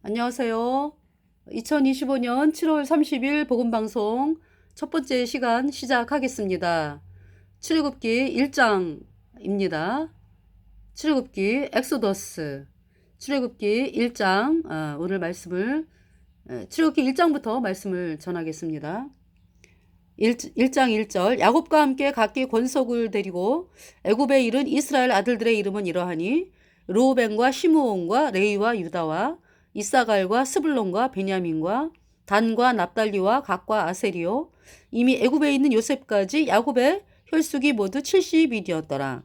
안녕하세요. 2025년 7월 30일 복음방송 첫 번째 시간 시작하겠습니다. 출애굽기 1장입니다. 출애굽기 엑소더스 출애굽기 1장 오늘 말씀을 출애굽기 1장부터 말씀을 전하겠습니다. 1장 1절 야곱과 함께 각기 권속을 데리고 애굽에 이른 이스라엘 아들들의 이름은 이러하니 르우벤과 시므온과 레위와 유다와 이사갈과 스불론과 베냐민과 단과 납달리와 gad과 아세리요 이미 애굽에 있는 요셉까지 야곱의 혈수기 모두 70이었더라.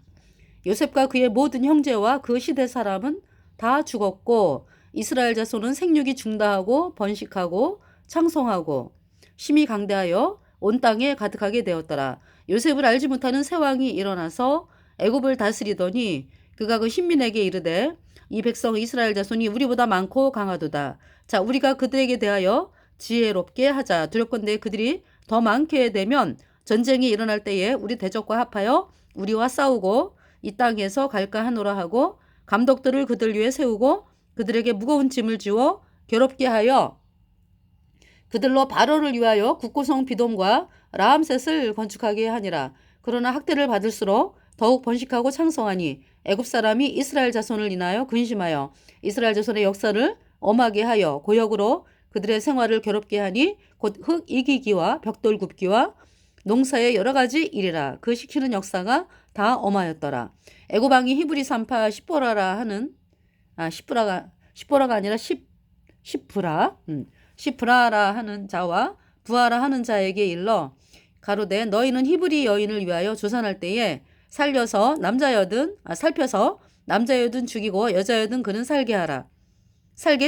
요셉과 그의 모든 형제와 그 시대 사람은 다 죽었고 이스라엘 자손은 생육이 중다하고 번식하고 창성하고 심히 강대하여 온 땅에 가득하게 되었더라. 요셉을 알지 못하는 새 왕이 일어나서 애굽을 다스리더니 그가 그 신민에게 이르되 이 백성 이스라엘 자손이 우리보다 많고 강하도다. 자, 우리가 그들에게 대하여 지혜롭게 하자. 두렵건대 그들이 더 많게 되면 전쟁이 일어날 때에 우리 대적과 합하여 우리와 싸우고 이 땅에서 갈까 하노라 하고 감독들을 그들 위에 세우고 그들에게 무거운 짐을 지워 괴롭게 하여 그들로 바로를 위하여 국고성 비돔과 라암셋을 건축하게 하니라. 그러나 학대를 받을수록 더욱 번식하고 창성하니 애굽 사람이 이스라엘 자손을 인하여 근심하여 이스라엘 자손의 역사를 엄하게 하여 고역으로 그들의 생활을 괴롭게 하니 곧 흙 이기기와 벽돌 굽기와 농사의 여러 가지 일이라. 그 시키는 역사가 다 엄하였더라. 애굽 왕이 히브리 산파 시보라라 하는 시보라가 아니라 시브라라 하는 자와 부하라 하는 자에게 일러 가로되 너희는 히브리 여인을 위하여 조산할 때에 살펴서 남자여든 죽이고 여자여든 그는 살게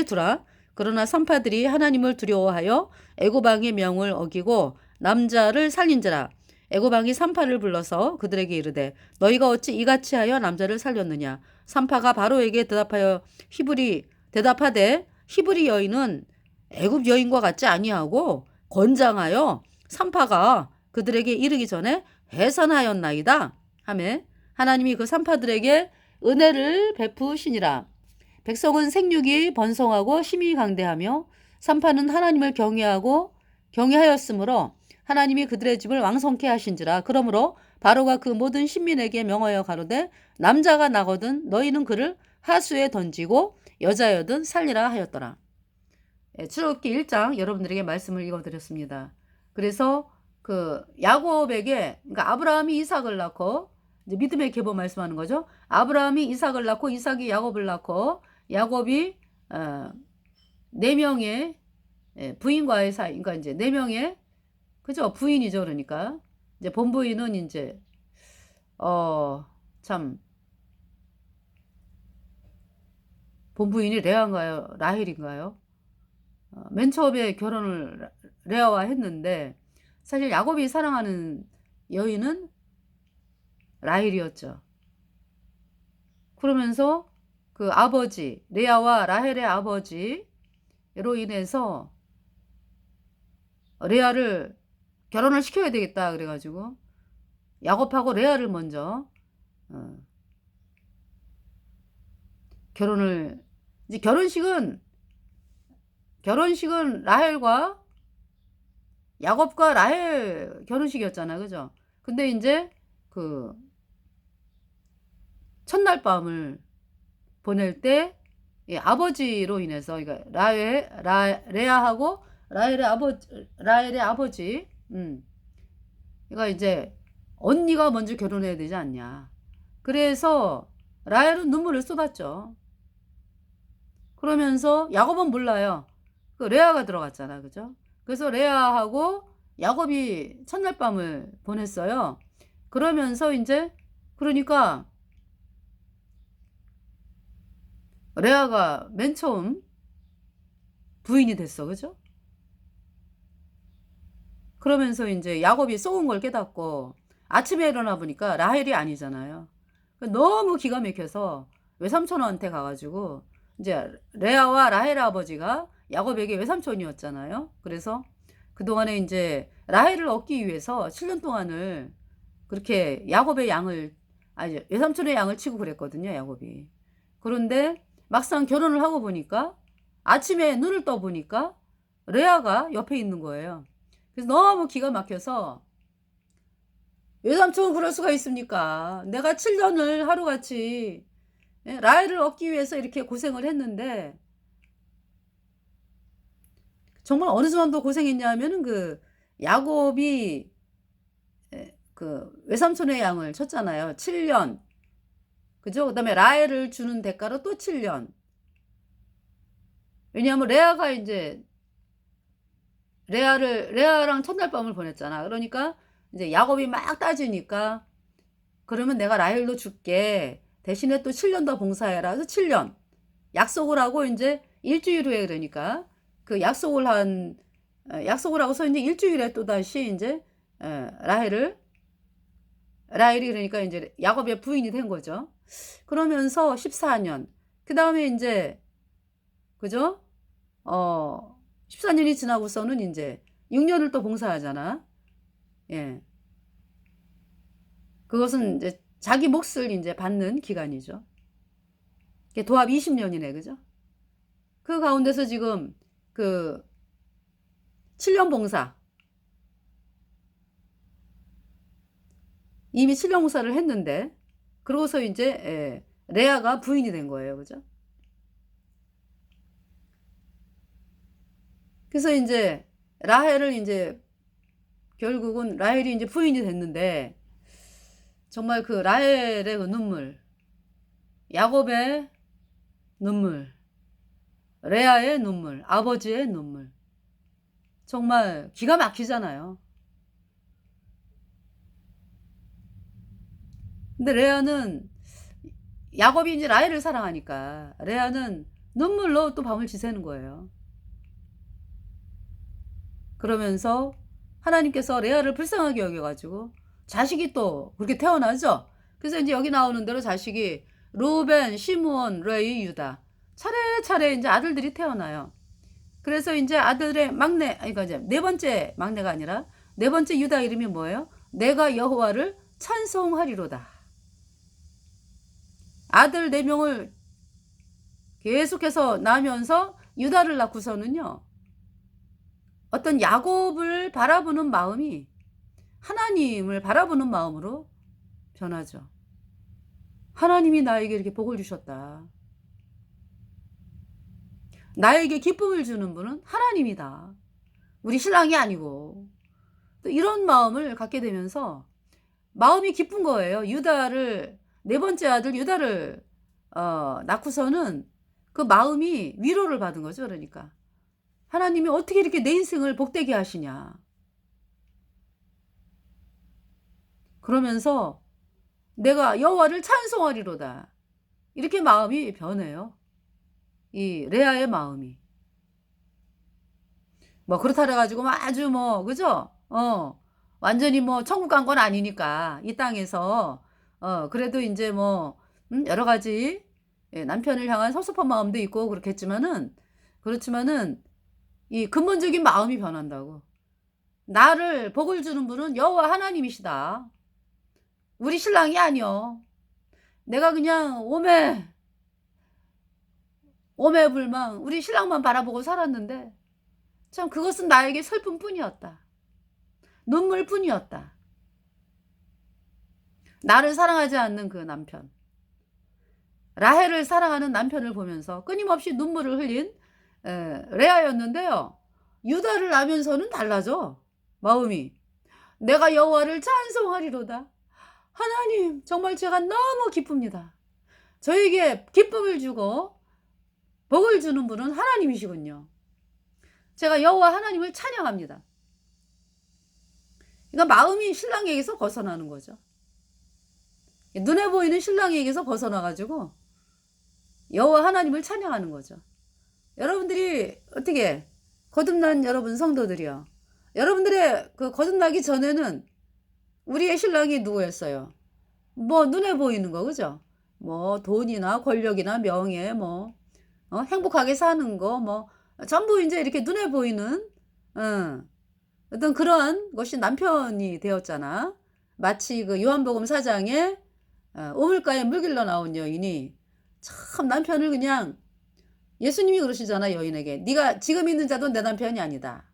두라. 그러나 산파들이 하나님을 두려워하여 애굽 왕의 명을 어기고 남자를 살린지라. 애굽 왕이 산파를 불러서 그들에게 이르되 너희가 어찌 이같이 하여 남자를 살렸느냐. 산파가 바로에게 대답하되 히브리 여인은 애굽 여인과 같지 아니하고 건장하여 산파가 그들에게 이르기 전에 해산하였나이다 하매 하나님이 그 산파들에게 은혜를 베푸시니라. 백성은 생육이 번성하고 심히 강대하며 산파는 하나님을 경외하였으므로 하나님이 그들의 집을 왕성케 하신지라. 그러므로 바로가 그 모든 신민에게 명하여 가로되 남자가 나거든 너희는 그를 하수에 던지고 여자여든 살리라 하였더라. 출애굽기 1장 여러분들에게 말씀을 읽어드렸습니다. 그래서 그 야곱에게 그러니까 아브라함이 이삭을 낳고 이제 믿음의 계보 말씀하는 거죠. 아브라함이 이삭을 낳고 이삭이 야곱을 낳고 야곱이 네 명의 부인과의 사이, 그러니까 이제 네 명의 그죠 부인이죠. 그러니까 이제 본부인은 이제 참 본부인이 레아인가요, 라헬인가요? 맨 처음에 결혼을 레아와 했는데 사실 야곱이 사랑하는 여인은 라헬이었죠. 그러면서 그 아버지 레아와 라헬의 아버지로 인해서 레아를 결혼을 시켜야 되겠다 그래가지고 야곱하고 레아를 먼저 결혼을 이제 결혼식은 라헬과 야곱과 라헬 결혼식이었잖아, 그죠? 근데 이제 그 첫날 밤을 보낼 때 아버지로 인해서 그러니까 레아하고 라헬의 아버지, 그러니까 이제 언니가 먼저 결혼해야 되지 않냐. 그래서 라헬은 눈물을 쏟았죠. 그러면서 야곱은 몰라요. 그 레아가 들어갔잖아, 그죠? 그래서 레아하고 야곱이 첫날 밤을 보냈어요. 그러면서 이제 그러니까 레아가 맨 처음 부인이 됐어, 그죠? 그러면서 이제 야곱이 쏘은 걸 깨닫고 아침에 일어나 보니까 라헬이 아니잖아요. 너무 기가 막혀서 외삼촌한테 가가지고 이제 레아와 라헬 아버지가 야곱에게 외삼촌이었잖아요. 그래서 그동안에 이제 라헬을 얻기 위해서 7년 동안을 그렇게 외삼촌의 양을 치고 그랬거든요, 야곱이. 그런데 막상 결혼을 하고 보니까 아침에 눈을 떠 보니까 레아가 옆에 있는 거예요. 그래서 너무 기가 막혀서, 외삼촌 그럴 수가 있습니까? 내가 7년을 하루같이 라헬을 얻기 위해서 이렇게 고생을 했는데, 정말 어느 정도 고생했냐 하면은 야곱이 외삼촌의 양을 쳤잖아요. 7년. 그죠? 그 다음에 라헬을 주는 대가로 또 7년. 왜냐하면 레아가 이제 레아랑 첫날 밤을 보냈잖아. 그러니까 이제 야곱이 막 따지니까, 그러면 내가 라헬도 줄게. 대신에 또 7년 더 봉사해라. 그래서 7년. 약속을 하고 이제 일주일 후에, 그러니까 약속을 하고서 이제 일주일에 또 다시 이제 라헬이 그러니까 이제 야곱의 부인이 된 거죠. 그러면서 14년. 그 다음에 이제, 그죠? 14년이 지나고서는 이제 6년을 또 봉사하잖아. 예. 그것은 이제 자기 몫을 이제 받는 기간이죠. 도합 20년이네, 그죠? 그 가운데서 지금 7년 봉사. 이미 7년 봉사를 했는데, 그러고서 이제, 레아가 부인이 된 거예요, 그죠? 그래서 이제, 결국은 라헬이 이제 부인이 됐는데, 정말 라헬의 눈물, 야곱의 눈물, 레아의 눈물, 아버지의 눈물. 정말 기가 막히잖아요. 근데 레아는, 야곱이 이제 라헬을 사랑하니까 레아는 눈물로 또 밤을 지새는 거예요. 그러면서 하나님께서 레아를 불쌍하게 여겨가지고 자식이 또 그렇게 태어나죠. 그래서 이제 여기 나오는 대로 자식이 루벤, 시므온, 레위, 유다 차례차례 이제 아들들이 태어나요. 그래서 이제 아들의 막내, 그러니까 이제 네 번째 막내가 아니라 네 번째 유다 이름이 뭐예요? 내가 여호와를 찬송하리로다. 아들 4명을 계속해서 낳으면서 유다를 낳고서는요, 어떤 야곱을 바라보는 마음이 하나님을 바라보는 마음으로 변하죠. 하나님이 나에게 이렇게 복을 주셨다. 나에게 기쁨을 주는 분은 하나님이다. 우리 신랑이 아니고. 또 이런 마음을 갖게 되면서 마음이 기쁜 거예요. 네 번째 아들 유다를 낳고서는 그 마음이 위로를 받은 거죠. 그러니까 하나님이 어떻게 이렇게 내 인생을 복되게 하시냐. 그러면서 내가 여호와를 찬송하리로다. 이렇게 마음이 변해요. 이 레아의 마음이. 뭐 그렇다 그래가지고 아주 그죠? 완전히 천국 간 건 아니니까 이 땅에서 그래도 이제 여러 가지 남편을 향한 섭섭한 마음도 있고 그렇지만은 이 근본적인 마음이 변한다고. 나를 복을 주는 분은 여호와 하나님이시다. 우리 신랑이 아니요. 내가 그냥 오매불망 우리 신랑만 바라보고 살았는데 참 그것은 나에게 슬픔뿐이었다. 눈물뿐이었다. 나를 사랑하지 않는 그 남편, 라헬을 사랑하는 남편을 보면서 끊임없이 눈물을 흘린 레아였는데요. 유다를 낳으면서는 달라져. 마음이. 내가 여호와를 찬송하리로다. 하나님 정말 제가 너무 기쁩니다. 저에게 기쁨을 주고 복을 주는 분은 하나님이시군요. 제가 여호와 하나님을 찬양합니다. 그러니까 마음이 신랑에게서 벗어나는 거죠. 눈에 보이는 신랑에게서 벗어나가지고 여호와 하나님을 찬양하는 거죠. 여러분들이 어떻게 거듭난 여러분 성도들이요. 여러분들의 거듭나기 전에는 우리의 신랑이 누구였어요? 눈에 보이는 거, 그죠? 돈이나 권력이나 명예, 행복하게 사는 거, 전부 이제 이렇게 눈에 보이는, 어떤 그런 것이 남편이 되었잖아. 마치 요한복음 4장에 우물가에 물 길러 나온 여인이 참 남편을 그냥 예수님이 그러시잖아, 여인에게. 네가 지금 있는 자도 내 남편이 아니다.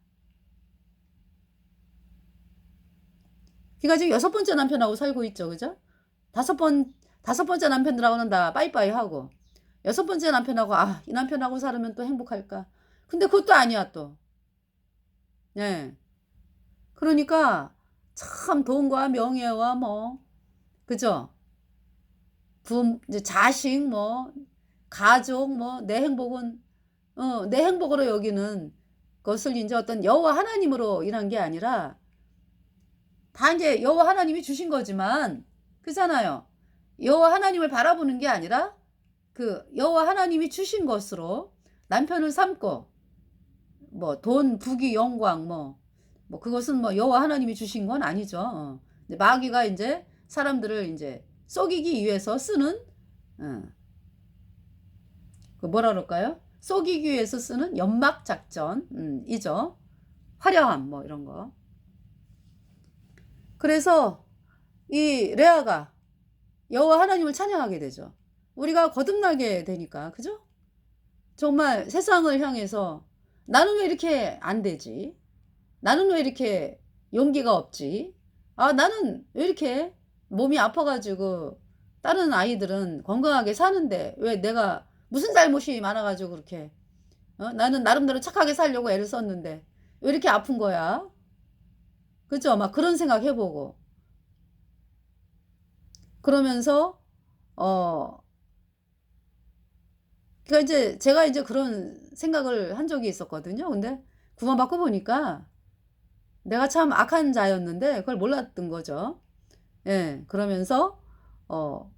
그러니까 지금 6번째 남편하고 살고 있죠. 그죠? 다섯 번째 남편들하고는 다 빠이빠이 하고, 6번째 남편하고, 아, 이 남편하고 살으면 또 행복할까? 근데 그것도 아니야, 또. 네. 그러니까, 참, 돈과 명예와 뭐, 그죠? 이제 자식, 뭐, 가족, 뭐, 내 행복은, 내 행복으로 여기는 것을 이제 어떤 여호와 하나님으로 일한 게 아니라, 다 이제 여호와 하나님이 주신 거지만, 그잖아요. 여호와 하나님을 바라보는 게 아니라, 그 여호와 하나님이 주신 것으로 남편을 삼고, 뭐 돈, 부귀, 영광, 뭐 그것은 뭐 여호와 하나님이 주신 건 아니죠. 마귀가 이제 사람들을 이제 속이기 위해서 쓰는, 그 뭐라 그럴까요? 속이기 위해서 쓰는 연막 작전, 이죠. 화려함 뭐 이런 거. 그래서 이 레아가 여호와 하나님을 찬양하게 되죠. 우리가 거듭나게 되니까, 그죠? 정말 세상을 향해서 나는 왜 이렇게 안 되지? 나는 왜 이렇게 용기가 없지? 아, 나는 왜 이렇게 몸이 아파가지고 다른 아이들은 건강하게 사는데 왜 내가 무슨 잘못이 많아가지고 그렇게, 나는 나름대로 착하게 살려고 애를 썼는데 왜 이렇게 아픈 거야? 그죠? 막 그런 생각 해보고. 그러면서, 어, 그러니까 이제 제가 이제 그런 생각을 한 적이 있었거든요. 근데 구원받고 보니까 내가 참 악한 자였는데 그걸 몰랐던 거죠. 예, 그러면서, 어,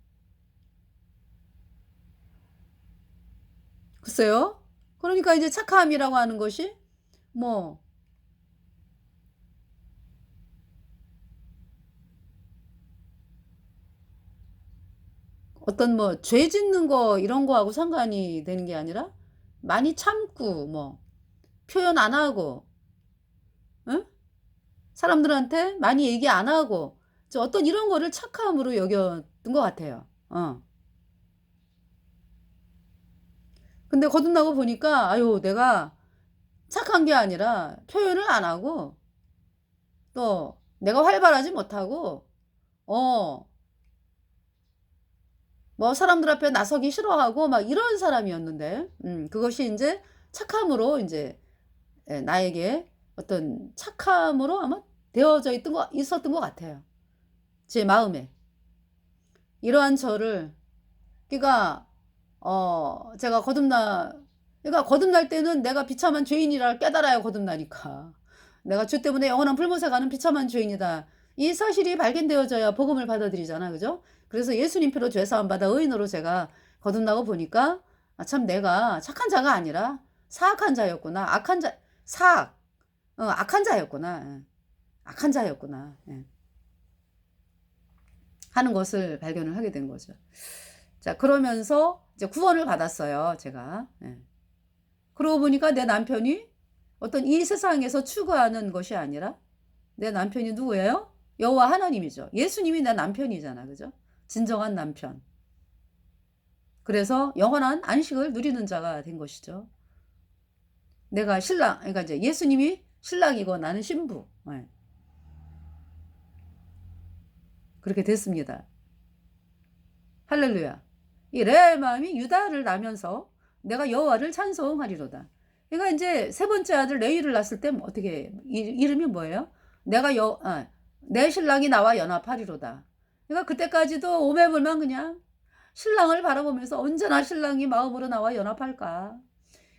글쎄요. 그러니까 이제 착함이라고 하는 것이 뭐 어떤 뭐 죄 짓는 거 이런 거하고 상관이 되는 게 아니라 많이 참고 뭐 표현 안 하고, 응? 사람들한테 많이 얘기 안 하고 어떤 이런 거를 착함으로 여겼던 것 같아요. 근데 거듭나고 보니까 아유, 내가 착한 게 아니라 표현을 안 하고 또 내가 활발하지 못하고, 어, 뭐 사람들 앞에 나서기 싫어하고 막 이런 사람이었는데, 그것이 이제 착함으로 이제, 나에게 어떤 착함으로 아마 되어져 있었던 것 같아요. 제 마음에. 이러한 저를, 그러니까, 제가 그러니까 거듭날 때는 내가 비참한 죄인이라 깨달아야 거듭나니까. 내가 죄 때문에 영원한 불못에 가는 비참한 죄인이다. 이 사실이 발견되어져야 복음을 받아들이잖아. 그죠? 그래서 예수님 피로 죄사함 받아 의인으로 제가 거듭나고 보니까, 아, 참 내가 착한 자가 아니라 사악한 자였구나. 악한 자였구나. 예. 악한 자였구나. 예. 하는 것을 발견을 하게 된 거죠. 자, 그러면서 이제 구원을 받았어요, 제가. 예. 그러고 보니까 내 남편이 어떤 이 세상에서 추구하는 것이 아니라 내 남편이 누구예요? 여호와 하나님이죠. 예수님이 내 남편이잖아. 그죠? 진정한 남편. 그래서 영원한 안식을 누리는 자가 된 것이죠. 내가 신랑, 그러니까 이제 예수님이 신랑이고 나는 신부. 네. 그렇게 됐습니다. 할렐루야. 이 레아의 마음이 유다를 나면서 내가 여호와를 찬송하리로다. 그러니까 이제 세 번째 아들 레위를 낳았을 때 어떻게 이름이 뭐예요? 내 신랑이 나와 연합하리로다. 그러니까 그때까지도 오매불만 그냥 신랑을 바라보면서 언제나 신랑이 마음으로 나와 연합할까?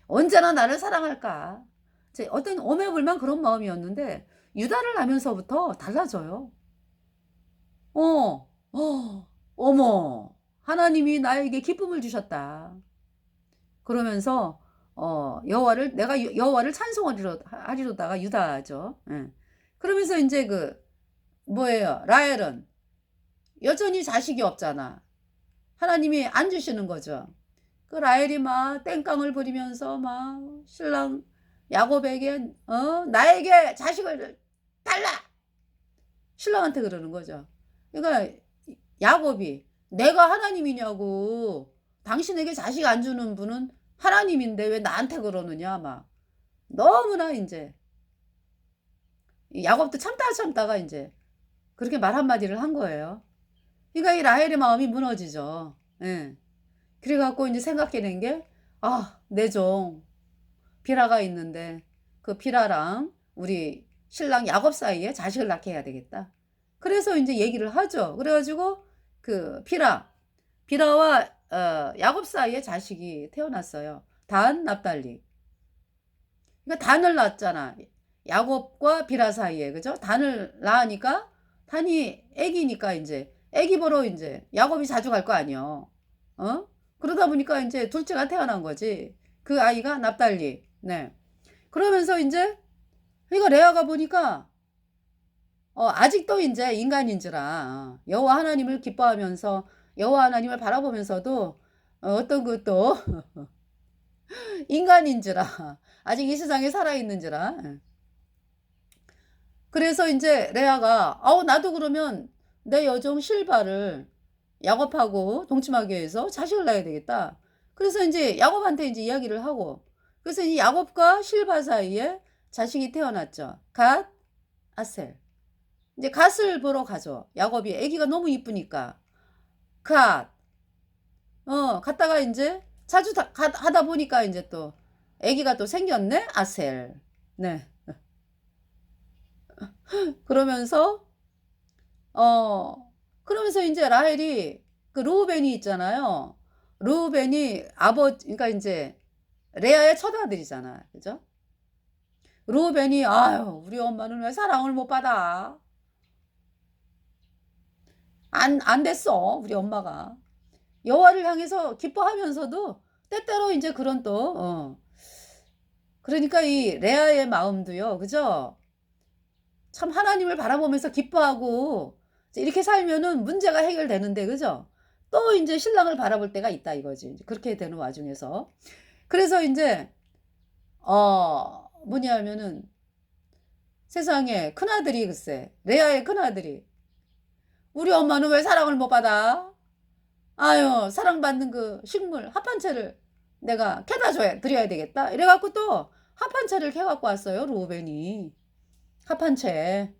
언제나 나를 사랑할까? 어떤 오매불만 그런 마음이었는데 유다를 나면서부터 달라져요. 어머, 하나님이 나에게 기쁨을 주셨다. 그러면서 내가 여호와를 찬송하리로다가 유다죠. 예. 그러면서 이제 뭐예요? 라헬은 여전히 자식이 없잖아. 하나님이 안 주시는 거죠. 그 라헬이 막 땡깡을 부리면서 막 신랑 야곱에게 나에게 자식을 달라. 신랑한테 그러는 거죠. 그러니까 야곱이 내가 하나님이냐고, 당신에게 자식 안 주는 분은 하나님인데 왜 나한테 그러느냐 막 너무나 이제 야곱도 참다가 이제 그렇게 말 한마디를 한 거예요. 그러니까 이 라헬의 마음이 무너지죠. 예. 그래 갖고 이제 생각해낸 게, 아, 내 종 비라가 있는데 그 비라랑 우리 신랑 야곱 사이에 자식을 낳게 해야 되겠다. 그래서 이제 얘기를 하죠. 그래가지고 그 비라와 야곱 사이에 자식이 태어났어요. 단, 납달리. 그러니까 단을 낳았잖아. 야곱과 비라 사이에, 그죠? 단을 낳으니까 단이 애기니까 이제 애기 보러 이제 야곱이 자주 갈 거 아니요. 어? 그러다 보니까 이제 둘째가 태어난 거지. 그 아이가 납달리. 네. 그러면서 이제 이거 레아가 보니까 아직도 이제 인간인지라 여호와 하나님을 기뻐하면서 여호와 하나님을 바라보면서도 어떤 그또 인간인지라 아직 이 세상에 살아있는지라. 그래서 이제 레아가 나도 그러면 내 여종 실바를 야곱하고 동침하기 위해서 자식을 낳아야 되겠다. 그래서 이제 야곱한테 이제 이야기를 하고, 그래서 이 야곱과 실바 사이에 자식이 태어났죠. 갓, 아셀. 이제 갓을 보러 가죠. 야곱이 아기가 너무 이쁘니까 갓. 갔다가 이제 자주 하다 보니까 이제 또 아기가 또 생겼네. 아셀. 네. 그러면서 그러면서 이제 라헬이 그 르우벤이 있잖아요. 르우벤이 그러니까 이제 레아의 첫아들이잖아. 그죠? 르우벤이 아유, 우리 엄마는 왜 사랑을 못 받아? 안 됐어. 우리 엄마가. 여호와를 향해서 기뻐하면서도 때때로 이제 그런 또 그러니까 이 레아의 마음도요. 그죠? 참 하나님을 바라보면서 기뻐하고 이렇게 살면은 문제가 해결되는데, 그죠? 또 이제 신랑을 바라볼 때가 있다 이거지. 그렇게 되는 와중에서. 그래서 이제 뭐냐면은 세상에 큰아들이 글쎄 레아의 큰아들이 우리 엄마는 왜 사랑을 못 받아? 아유, 사랑받는 그 식물 합판채를 내가 캐다 드려야 되겠다. 이래갖고 또 합판채를 캐갖고 왔어요. 루벤이. 합판채.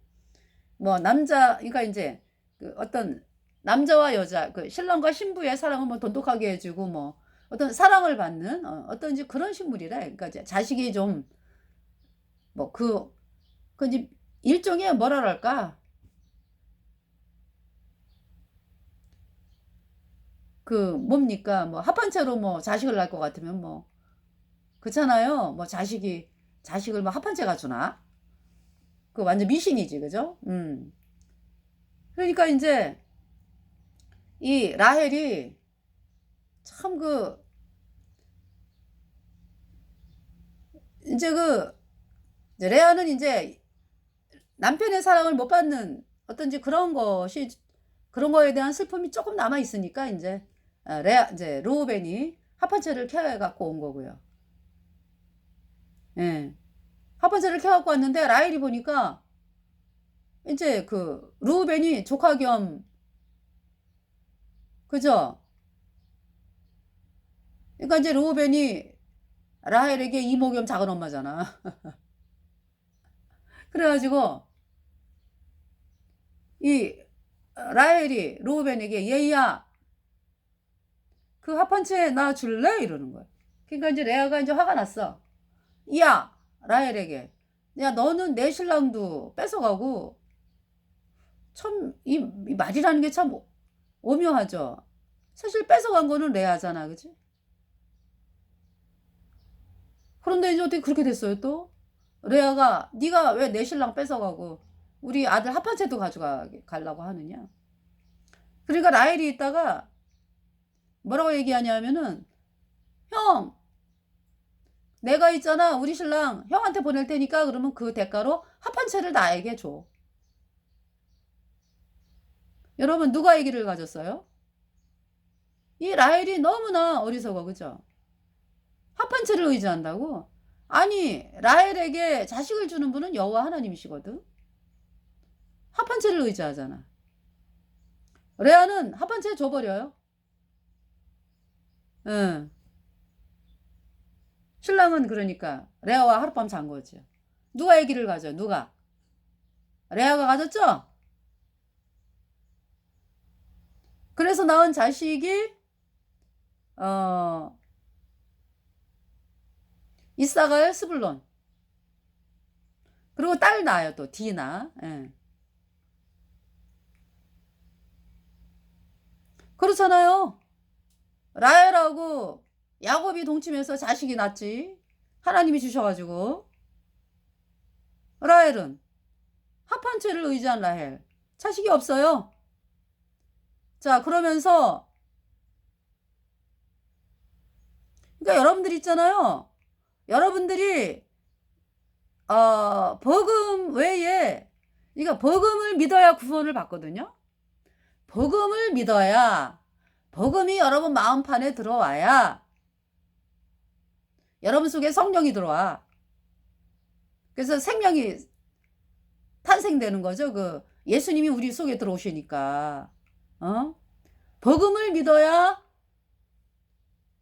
뭐 그러니까 이제 그 어떤 남자와 여자, 그 신랑과 신부의 사랑을 뭐 돈독하게 해주고 뭐 어떤 사랑을 받는 어떤 이제 그런 식물이래. 그러니까 이제 자식이 좀 뭐 그 이제 일종의 뭐랄까 그 뭡니까 뭐 합판체로 뭐 자식을 낳을 것 같으면 뭐 그렇잖아요. 뭐 자식을 뭐 합판체가 주나? 그 완전 미신이지, 그죠? 그러니까 이제 이 라헬이 참 이제 이제 레아는 이제 남편의 사랑을 못 받는 어떤지 그런 거에 대한 슬픔이 조금 남아 있으니까 이제 이제 르우벤이 합판체를 캐 갖고 온 거고요. 예. 합판체를 캐 갖고 왔는데 라헬이 보니까 이제 그 르우벤이 조카 겸 그죠? 그러니까 이제 르우벤이 라헬에게 이모 겸 작은 엄마잖아. 그래가지고 이 라헬이 르우벤에게 얘야 그 합판체 나 줄래? 이러는 거야. 그러니까 이제 레아가 이제 화가 났어. 야 라헬에게 야 너는 내 신랑도 뺏어가고 참 이 말이라는 게 참 오묘하죠. 사실 뺏어간 거는 레아잖아, 그치? 그런데 이제 어떻게 그렇게 됐어요 또? 레아가 네가 왜 내 신랑 뺏어가고 우리 아들 합판체도 가져가려고 하느냐? 그러니까 라헬이 있다가 뭐라고 얘기하냐면은 형 내가 있잖아 우리 신랑 형한테 보낼 테니까 그러면 그 대가로 합판체를 나에게 줘. 여러분 누가 얘기를 가졌어요? 이 라헬이 너무나 어리석어, 그죠? 합판체를 의지한다고? 아니 라헬에게 자식을 주는 분은 여호와 하나님이시거든. 합판체를 의지하잖아. 레아는 합판체 줘버려요. 응. 신랑은 그러니까 레아와 하룻밤 잔 거죠. 누가 아기를 가져? 누가? 레아가 가졌죠? 그래서 낳은 자식이 이사갈 스불론. 그리고 딸 낳아요. 또 디나. 예. 그렇잖아요. 라헬하고 야곱이 동침해서 자식이 낳지. 하나님이 주셔가지고. 라헬은 합한체를 의지한 라헬. 자식이 없어요. 자, 그러면서 그러니까 여러분들 있잖아요. 여러분들이 복음 외에 그러니까 복음을 믿어야 구원을 받거든요. 복음을 믿어야 복음이 여러분 마음판에 들어와야 여러분 속에 성령이 들어와. 그래서 생명이 탄생되는 거죠. 그 예수님이 우리 속에 들어오시니까. 복음을 믿어야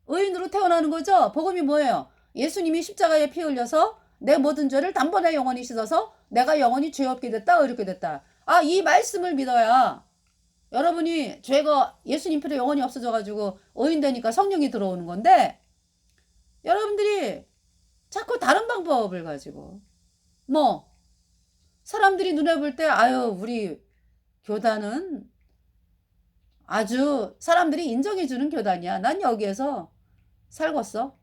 의인으로 태어나는 거죠. 복음이 뭐예요? 예수님이 십자가에 피 흘려서 내 모든 죄를 단번에 영원히 씻어서 내가 영원히 죄 없게 됐다, 의롭게 됐다. 이 말씀을 믿어야 여러분이 죄가 예수님 피로 영원히 없어져가지고 의인 되니까 성령이 들어오는 건데, 여러분들이 자꾸 다른 방법을 가지고 뭐 사람들이 눈에 볼 때 아유 우리 교단은 아주 사람들이 인정해주는 교단이야. 난 여기에서 살겠어.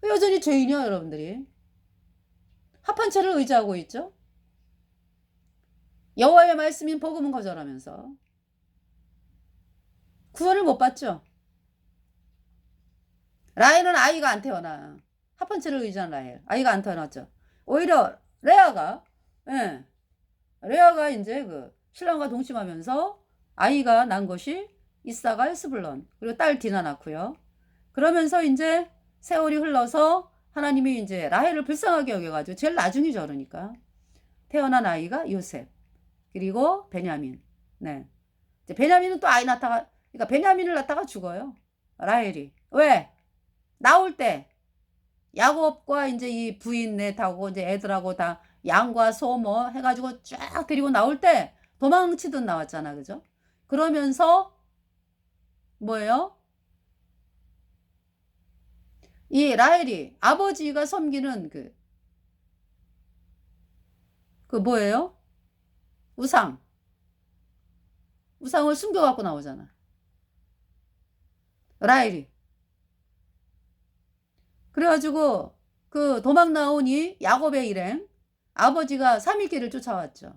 여전히 죄인이야. 여러분들이 합한체를 의지하고 있죠. 여호와의 말씀인 복음은 거절하면서 구원을 못 받죠. 라헬은 아이가 안 태어나. 합한체를 의지한 라헬 아이가 안 태어났죠. 오히려 레아가 레아가 이제 그 신랑과 동침하면서 아이가 난 것이 이사갈 스불론, 그리고 딸 디나 낳고요. 그러면서 이제 세월이 흘러서 하나님이 이제 라헬을 불쌍하게 여겨가지고 제일 나중이죠. 그러니까 태어난 아이가 요셉, 그리고 베냐민. 네. 이제 베냐민은 또 아이 낳다가, 그러니까 베냐민을 낳다가 죽어요. 라헬이. 왜? 나올 때 야곱과 이제 이 부인 넷하고 이제 애들하고 다 양과 소 뭐 해가지고 쫙 데리고 나올 때 도망치듯 나왔잖아. 그죠? 그러면서 뭐예요? 이 라헬이 아버지가 섬기는 그 뭐예요? 우상을 숨겨갖고 나오잖아. 라헬이. 그래가지고 그 도망 나오니 야곱의 일행, 아버지가 3일길을 쫓아왔죠.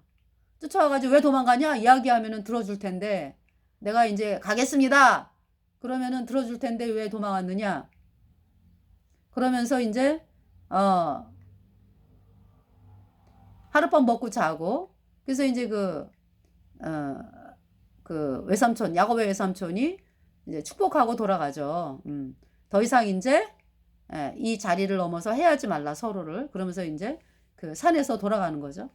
쫓아와가지고 왜 도망가냐 이야기하면은 들어줄 텐데, 내가 이제 가겠습니다 그러면은 들어줄 텐데 왜 도망왔느냐. 그러면서 이제 하룻밤 먹고 자고, 그래서 이제 그 외삼촌, 야곱의 외삼촌이 이제 축복하고 돌아가죠. 더 이상 이제 이 자리를 넘어서 해하지 말라 서로를. 그러면서 이제 그 산에서 돌아가는 거죠.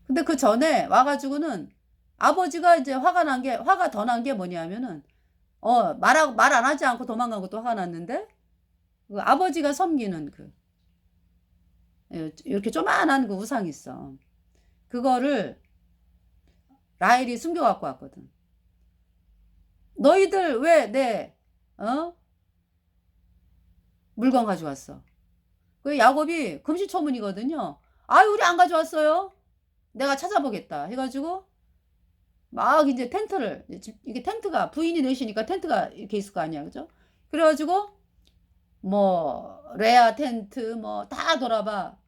근데 그 전에 와가지고는 아버지가 이제 화가 더 난 게 뭐냐면은 말 안 하지 않고 도망간 것도 화가 났는데, 그 아버지가 섬기는 이렇게 조만한 그 우상이 있어. 그거를 라헬이 숨겨갖고 왔거든. 너희들 왜 내 물건 가져왔어? 그 야곱이 금시초문이거든요. 아유 우리 안 가져왔어요. 내가 찾아보겠다 해가지고 막 이제 텐트를, 이게 텐트가 부인이 넷이니까 텐트가 이렇게 있을 거 아니야. 그죠? 그래가지고 뭐 레아 텐트 뭐 다 돌아봐.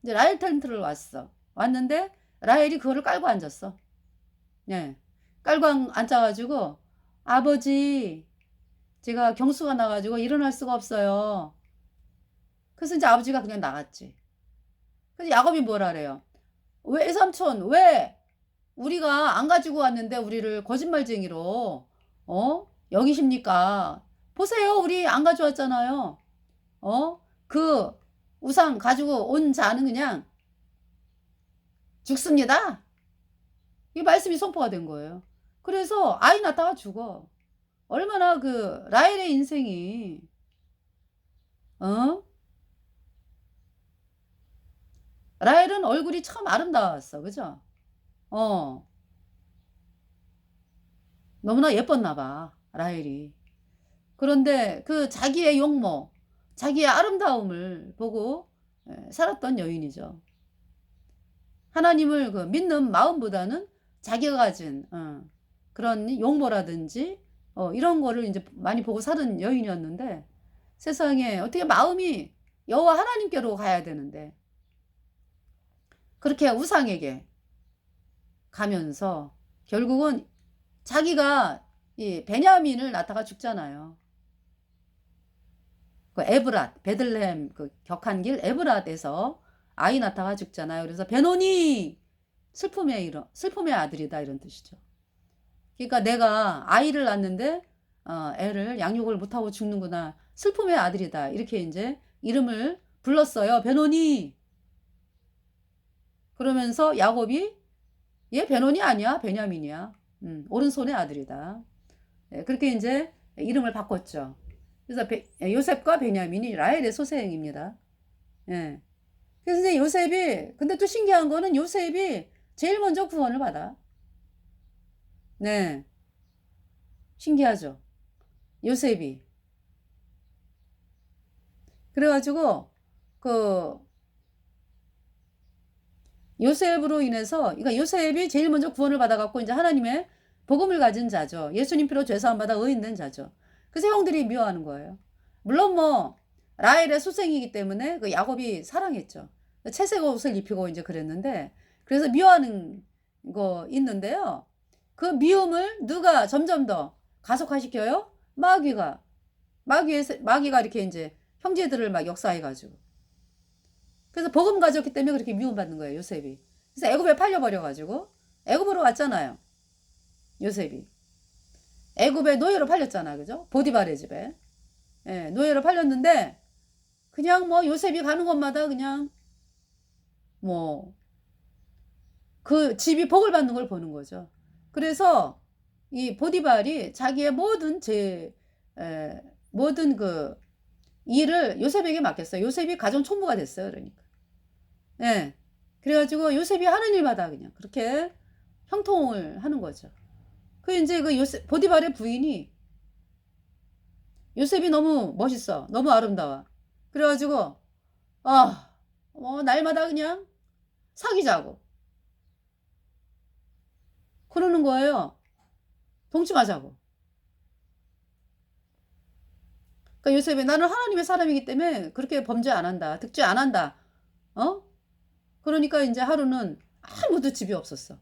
이제 라헬 텐트를 왔는데 라헬이 그거를 깔고 앉았어. 네. 깔고 앉아가지고 아버지 제가 경수가 나가지고 일어날 수가 없어요. 그래서 이제 아버지가 그냥 나갔지. 그래서 야곱이 뭐라 그래요? 왜 삼촌 왜 우리가 안 가지고 왔는데 우리를 거짓말쟁이로 여기십니까? 보세요 우리 안 가져왔잖아요. 그 우상 가지고 온 자는 그냥 죽습니다. 이 말씀이 선포가 된 거예요. 그래서 아이 낳다가 죽어. 얼마나 그 라헬의 인생이 어? 라헬은 얼굴이 참 아름다웠어. 그죠? 어. 너무나 예뻤나 봐. 라헬이. 그런데 그 자기의 용모, 자기의 아름다움을 보고 살았던 여인이죠. 하나님을 그 믿는 마음보다는 자기가 가진 그런 용모라든지 이런 거를 이제 많이 보고 사는 여인이었는데 세상에 어떻게 마음이 여호와 하나님께로 가야 되는데 그렇게 우상에게 가면서 결국은 자기가 이 베냐민을 낳다가 죽잖아요. 그 에브랏, 베들레헴 그 격한 길 에브랏에서 아이 낳다가 죽잖아요. 그래서 베노니 슬픔의 아들이다 이런 뜻이죠. 그러니까 내가 아이를 낳는데 애를 양육을 못하고 죽는구나. 슬픔의 아들이다. 이렇게 이제 이름을 불렀어요. 베노니. 그러면서 야곱이 얘 베노니 아니야. 베냐민이야. 오른손의 아들이다. 네, 그렇게 이제 이름을 바꿨죠. 그래서 요셉과 베냐민이 라헬의 소생입니다. 예. 그래서 이제 요셉이 근데 또 신기한 거는 요셉이 제일 먼저 구원을 받아. 네. 신기하죠. 요셉이. 그래가지고 그 요셉으로 인해서 그러니까 요셉이 제일 먼저 구원을 받아갖고 이제 하나님의 복음을 가진 자죠. 예수님 피로 죄사함 받아 의인된 자죠. 그래서 형들이 미워하는 거예요. 물론 뭐 라헬의 소생이기 때문에 그 야곱이 사랑했죠. 채색 옷을 입히고 이제 그랬는데 그래서 미워하는 거 있는데요. 그 미움을 누가 점점 더 가속화시켜요? 마귀가 이렇게 이제 형제들을 막 역사해가지고. 그래서 복음 가졌기 때문에 그렇게 미움받는 거예요, 요셉이. 그래서 애굽에 팔려버려가지고 애굽으로 갔잖아요, 요셉이. 애굽에 노예로 팔렸잖아, 그죠? 보디발의 집에. 예, 노예로 팔렸는데 그냥 뭐 요셉이 가는 곳마다 그냥 뭐 그 집이 복을 받는 걸 보는 거죠. 그래서 이 보디발이 자기의 모든 그 일을 요셉에게 맡겼어요. 요셉이 가정 총무가 됐어요. 그러니까. 예. 그래가지고 요셉이 하는 일마다 그냥 그렇게 형통을 하는 거죠. 그 이제 그 보디발의 부인이 요셉이 너무 멋있어. 너무 아름다워. 그래가지고 날마다 그냥 사귀자고 그러는 거예요. 동침하자고. 그러니까 요셉이 나는 하나님의 사람이기 때문에 그렇게 범죄 안 한다. 득죄 안 한다. 어? 그러니까 이제 하루는 아무도 집이 없었어.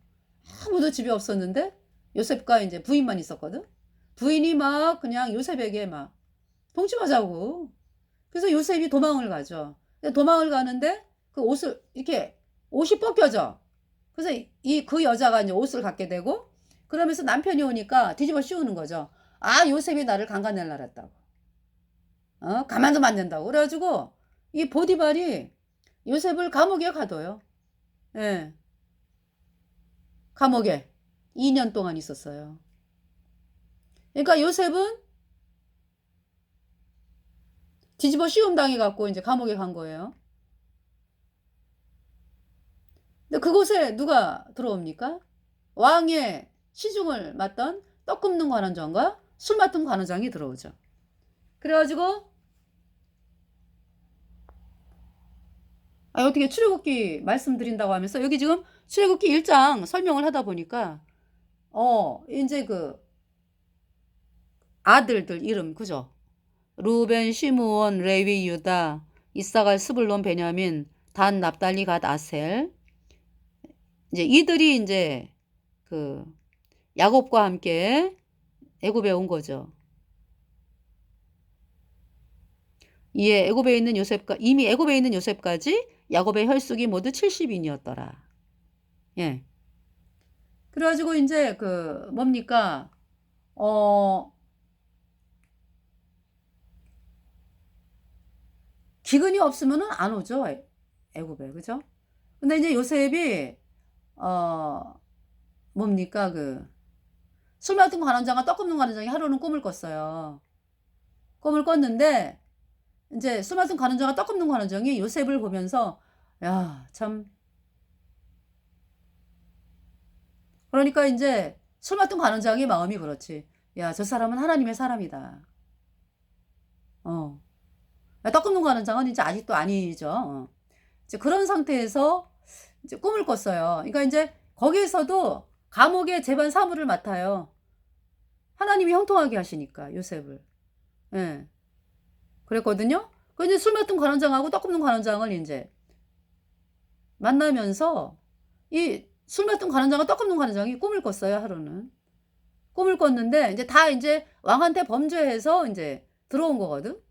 아무도 집이 없었는데 요셉과 이제 부인만 있었거든. 부인이 막 그냥 요셉에게 막 동침하자고. 그래서 요셉이 도망을 가죠. 도망을 가는데 그 옷을 이렇게 옷이 벗겨져. 그래서 그 여자가 이제 옷을 갖게 되고 그러면서 남편이 오니까 뒤집어 씌우는 거죠. 아, 요셉이 나를 강간할 날 했다고. 가만도 안 된다고. 그래가지고 이 보디발이 요셉을 감옥에 가둬요. 예. 감옥에 2년 동안 있었어요. 그러니까 요셉은 뒤집어 씌움 당해갖고 이제 감옥에 간 거예요. 근데 그곳에 누가 들어옵니까? 왕의 시중을 맡던 떡 굽는 관원장과 술 맡은 관원장이 들어오죠. 그래가지고 어떻게 출애굽기 말씀드린다고 하면서 여기 지금 출애굽기 1장 설명을 하다 보니까 이제 그 아들들 이름 그죠? 루벤, 시므온, 레위, 유다, 이사갈, 스불론, 베냐민, 단, 납달리, 갓, 아셀. 이제 이들이 이제 그 야곱과 함께 애굽에 온 거죠. 이에 이미 애굽에 있는 요셉까지 야곱의 혈육이 모두 70인이었더라. 예. 그래가지고 이제 그 뭡니까? 기근이 없으면은 안 오죠. 애굽에. 그죠? 근데 이제 요셉이 뭡니까? 술 맡은 관원장과 떡 굽는 관원장이 하루는 꿈을 꿨어요. 꿈을 꿨는데 이제 술 맡은 관원장과 떡 굽는 관원장이 요셉을 보면서 야, 참 그러니까 이제 술 맡은 관원장의 마음이 그렇지. 야, 저 사람은 하나님의 사람이다. 어. 떡 굽는 관원장은 이제 아직도 아니죠. 이제 그런 상태에서 이제 꿈을 꿨어요. 그러니까 이제 거기에서도 감옥의 재반 사무를 맡아요. 하나님이 형통하게 하시니까 요셉을. 예. 그랬거든요. 그 이제 술 맡은 관원장하고 떡 굽는 관원장을 이제 만나면서 이 술 맡은 관원장과 떡 굽는 관원장이 꿈을 꿨어요, 하루는. 꿈을 꿨는데 이제 다 이제 왕한테 범죄해서 이제 들어온 거거든.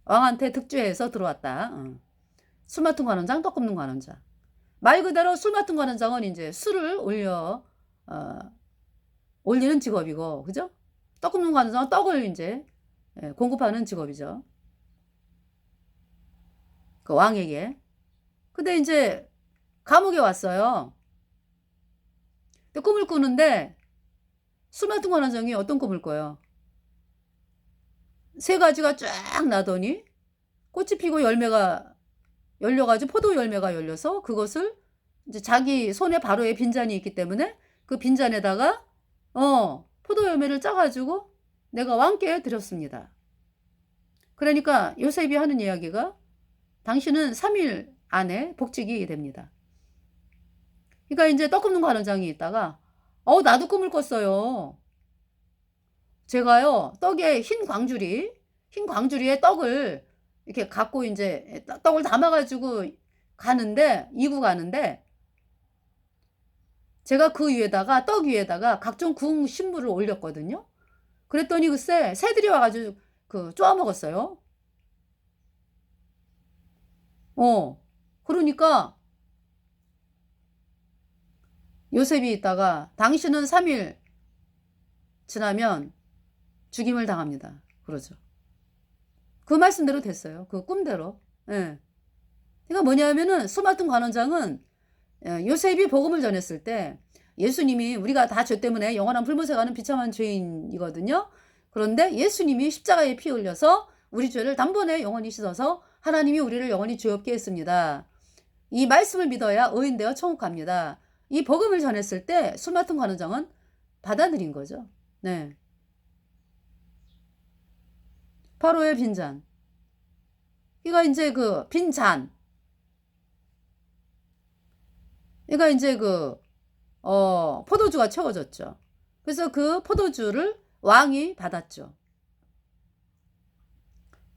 왕한테 득죄해서 들어왔다. 술 맡은 관원장, 떡 굽는 관원장. 말 그대로 술 맡은 관원장은 이제 술을 올리는 직업이고, 그죠? 떡 굽는 관원장은 떡을 이제 공급하는 직업이죠. 그 왕에게. 근데 이제 감옥에 왔어요. 근데 꿈을 꾸는데 술 맡은 관원장이 어떤 꿈을 꿔요? 세 가지가 쫙 나더니 꽃이 피고 열매가 열려가지고 포도 열매가 열려서 그것을 이제 자기 손에 바로에 빈잔이 있기 때문에 그 빈잔에다가 포도 열매를 짜가지고 내가 왕께 드렸습니다. 그러니까 요셉이 하는 이야기가 당신은 3일 안에 복직이 됩니다. 그러니까 이제 떡 굽는 관원장이 있다가 나도 꿈을 꿨어요. 제가요 떡에 흰 광주리에 떡을 이렇게 갖고 이제 떡을 담아가지고 이구 가는데 제가 그 위에다가 떡 위에다가 각종 구운 식물을 올렸거든요. 그랬더니 글쎄 새들이 와가지고 쪼아 먹었어요. 그러니까 요셉이 있다가 당신은 3일 지나면 죽임을 당합니다. 그러죠. 그 말씀대로 됐어요. 그 꿈대로. 예. 그러니까 뭐냐면은 술 맡은 관원장은 요셉이 복음을 전했을 때 예수님이 우리가 다 죄 때문에 영원한 불못에 가는 비참한 죄인이거든요. 그런데 예수님이 십자가에 피 흘려서 우리 죄를 단번에 영원히 씻어서 하나님이 우리를 영원히 죄 없게 했습니다. 이 말씀을 믿어야 의인되어 천국 갑니다. 이 복음을 전했을 때 술 맡은 관원장은 받아들인 거죠. 네. 바로의 빈잔. 그러니까 이제 그 빈잔. 그러니까 이제 포도주가 채워졌죠. 그래서 그 포도주를 왕이 받았죠.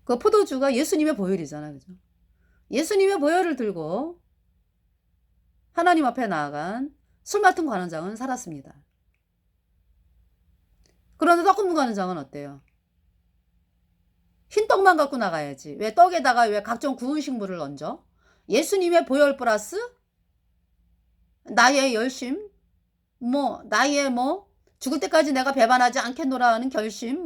그 포도주가 예수님의 보혈이잖아요. 그죠? 예수님의 보혈을 들고 하나님 앞에 나아간 술 맡은 관원장은 살았습니다. 그런데 떡 굽는 관원장은 어때요? 흰 떡만 갖고 나가야지. 왜 떡에다가 왜 각종 구운 식물을 얹어? 예수님의 보혈 플러스 나의 열심, 나의 죽을 때까지 내가 배반하지 않겠노라 하는 결심,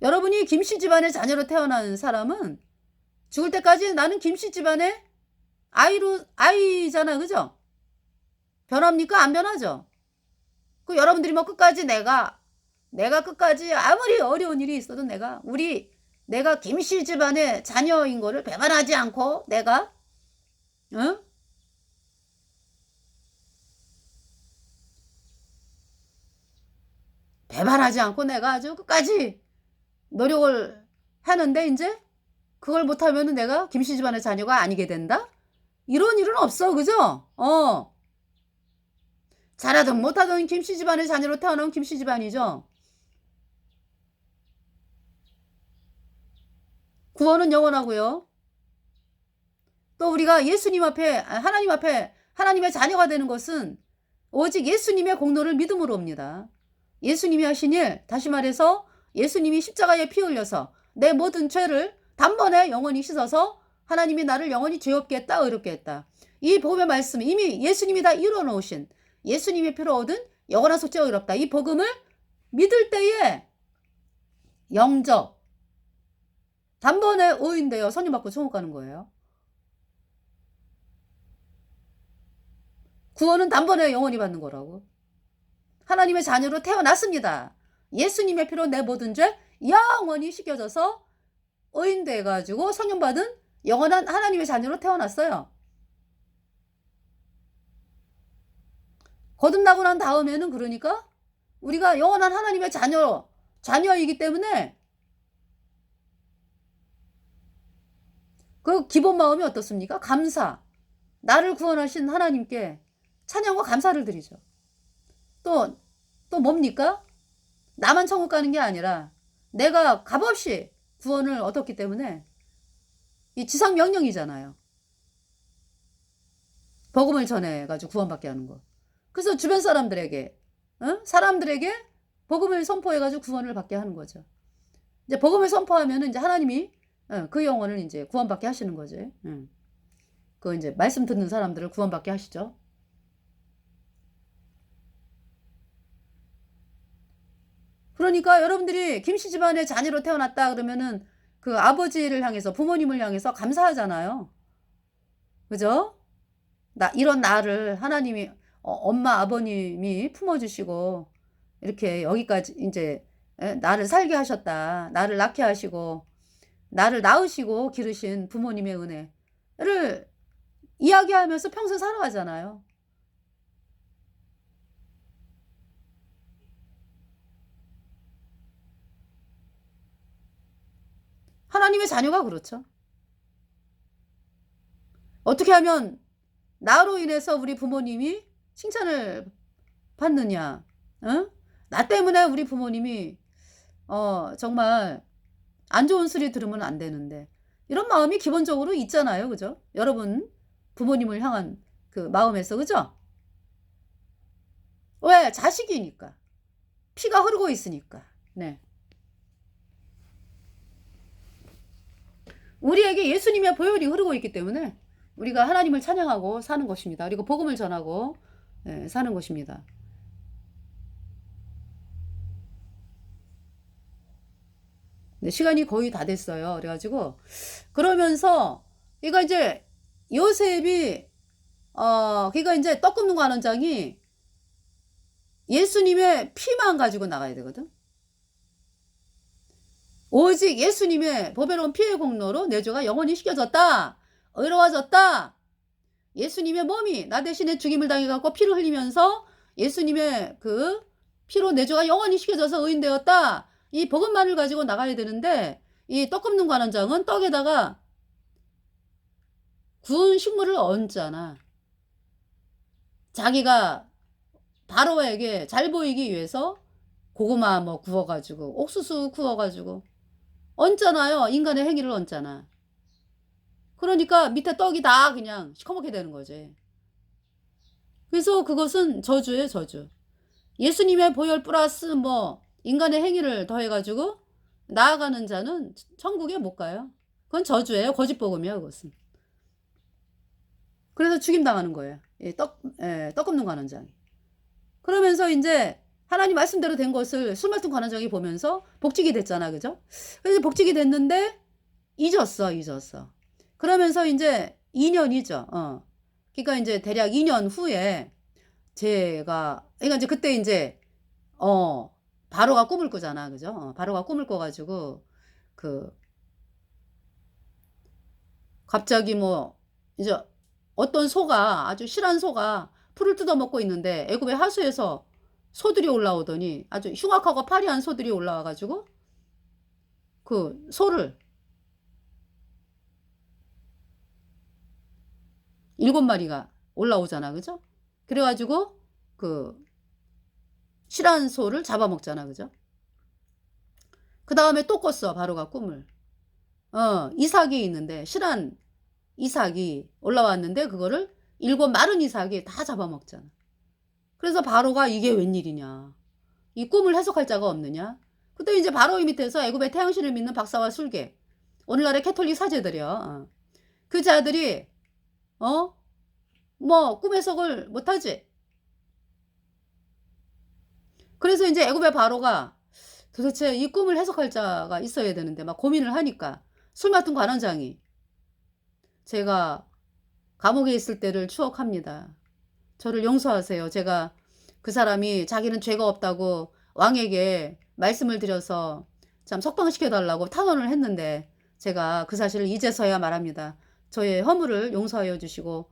여러분이 김씨 집안의 자녀로 태어난 사람은 죽을 때까지 나는 김씨 집안의 아이잖아, 그죠? 변합니까? 안 변하죠? 그 여러분들이 끝까지 내가 끝까지 아무리 어려운 일이 있어도 내가 김씨 집안의 자녀인 거를 배반하지 않고 내가 응? 배반하지 않고 내가 아주 끝까지 노력을 하는데 이제 그걸 못하면 내가 김씨 집안의 자녀가 아니게 된다? 이런 일은 없어, 그죠? 잘하든 못하든 김씨 집안의 자녀로 태어나온 김씨 집안이죠. 구원은 영원하고요. 또 우리가 예수님 앞에 하나님 앞에 하나님의 자녀가 되는 것은 오직 예수님의 공로를 믿음으로 옵니다. 예수님이 하신 일, 다시 말해서 예수님이 십자가에 피 흘려서 내 모든 죄를 단번에 영원히 씻어서 하나님이 나를 영원히 죄 없게 했다, 의롭게 했다. 이 복음의 말씀 이미 예수님이 다 이루어 놓으신 예수님의 피로 얻은 영원한 속죄가 의롭다. 이 복음을 믿을 때에 영접 단번에 오인되어 선임받고 천국 가는 거예요. 구원은 단번에 영원히 받는 거라고. 하나님의 자녀로 태어났습니다. 예수님의 피로 내 모든 죄 영원히 씻겨져서 의인돼가지고 성령받은 영원한 하나님의 자녀로 태어났어요. 거듭나고 난 다음에는 그러니까 우리가 영원한 하나님의 자녀이기 때문에 그 기본 마음이 어떻습니까? 감사. 나를 구원하신 하나님께 찬양과 감사를 드리죠. 또 뭡니까? 나만 천국 가는 게 아니라 내가 값없이 구원을 얻었기 때문에 이 지상 명령이잖아요. 복음을 전해가지고 구원받게 하는 거. 그래서 주변 사람들에게 복음을 선포해가지고 구원을 받게 하는 거죠. 이제 복음을 선포하면은 이제 하나님이 그 영혼을 이제 구원받게 하시는 거지. 그 이제 말씀 듣는 사람들을 구원받게 하시죠. 그러니까 여러분들이 김씨 집안의 자녀로 태어났다 그러면은 그 아버지를 향해서 부모님을 향해서 감사하잖아요. 그죠? 이런 나를 하나님이 엄마 아버님이 품어주시고 이렇게 여기까지 이제 나를 살게 하셨다. 나를 낳게 하시고 나를 낳으시고 기르신 부모님의 은혜를 이야기하면서 평생 살아가잖아요. 하나님의 자녀가 그렇죠. 어떻게 하면 나로 인해서 우리 부모님이 칭찬을 받느냐? 나 때문에 우리 부모님이 정말 안 좋은 소리 들으면 안 되는데 이런 마음이 기본적으로 있잖아요. 그죠? 여러분 부모님을 향한 그 마음에서 그죠? 왜? 자식이니까. 피가 흐르고 있으니까. 네. 우리에게 예수님의 보혈이 흐르고 있기 때문에 우리가 하나님을 찬양하고 사는 것입니다. 그리고 복음을 전하고 사는 것입니다. 네, 시간이 거의 다 됐어요. 그래가지고 그러면서 그러니까 이제 요셉이 그러니까 이제 떡 굽는 관원장이 예수님의 피만 가지고 나가야 되거든. 오직 예수님의 보배로운 피의 공로로 내 죄가 영원히 씻겨졌다. 의로워졌다. 예수님의 몸이 나 대신에 죽임을 당해갖고 피를 흘리면서 예수님의 그 피로 내 죄가 영원히 씻겨져서 의인되었다. 이 복음만을 가지고 나가야 되는데 이 떡 굽는 관원장은 떡에다가 구운 식물을 얹잖아. 자기가 바로에게 잘 보이기 위해서 고구마 뭐 구워가지고 옥수수 구워가지고 얹잖아요. 인간의 행위를 얹잖아. 그러니까 밑에 떡이 다 그냥 시커멓게 되는 거지. 그래서 그것은 저주예요, 저주. 예수님의 보혈 플러스 뭐 인간의 행위를 더해가지고 나아가는 자는 천국에 못 가요. 그건 저주예요. 거짓 복음이에요, 그것은. 그래서 죽임당하는 거예요. 떡 굽는 관원장이. 그러면서 이제 하나님 말씀대로 된 것을 술 맡은 관원장이 보면서 복직이 됐잖아, 그죠? 그래서 복직이 됐는데 잊었어. 그러면서 이제 2년이죠. 그러니까 이제 대략 2년 후에 그러니까 이제 그때 이제 바로가 꿈을 꾸잖아, 그죠? 바로가 꿈을 꿔가지고 갑자기 뭐 이제 어떤 소가 아주 실한 소가 풀을 뜯어먹고 있는데 애굽의 하수에서 소들이 올라오더니 아주 흉악하고 파리한 소들이 올라와가지고 그 소를 7마리가 올라오잖아, 그죠? 그래가지고 그 실한 소를 잡아먹잖아, 그죠? 그 다음에 또 꿨어, 바로가 꿈을. 이삭이 있는데 실한 이삭이 올라왔는데 그거를 7 마른 이삭이 다 잡아먹잖아. 그래서 바로가 이게 웬일이냐. 이 꿈을 해석할 자가 없느냐. 그때 이제 바로의 밑에서 애굽의 태양신을 믿는 박사와 술개, 오늘날의 캐톨릭 사제들이요. 그 자들이 뭐 꿈 해석을 못하지. 그래서 이제 애굽의 바로가 도대체 이 꿈을 해석할 자가 있어야 되는데 막 고민을 하니까 술 맡은 관원장이 제가 감옥에 있을 때를 추억합니다. 저를 용서하세요. 제가 그 사람이 자기는 죄가 없다고 왕에게 말씀을 드려서 참 석방시켜달라고 탄원을 했는데 제가 그 사실을 이제서야 말합니다. 저의 허물을 용서하여 주시고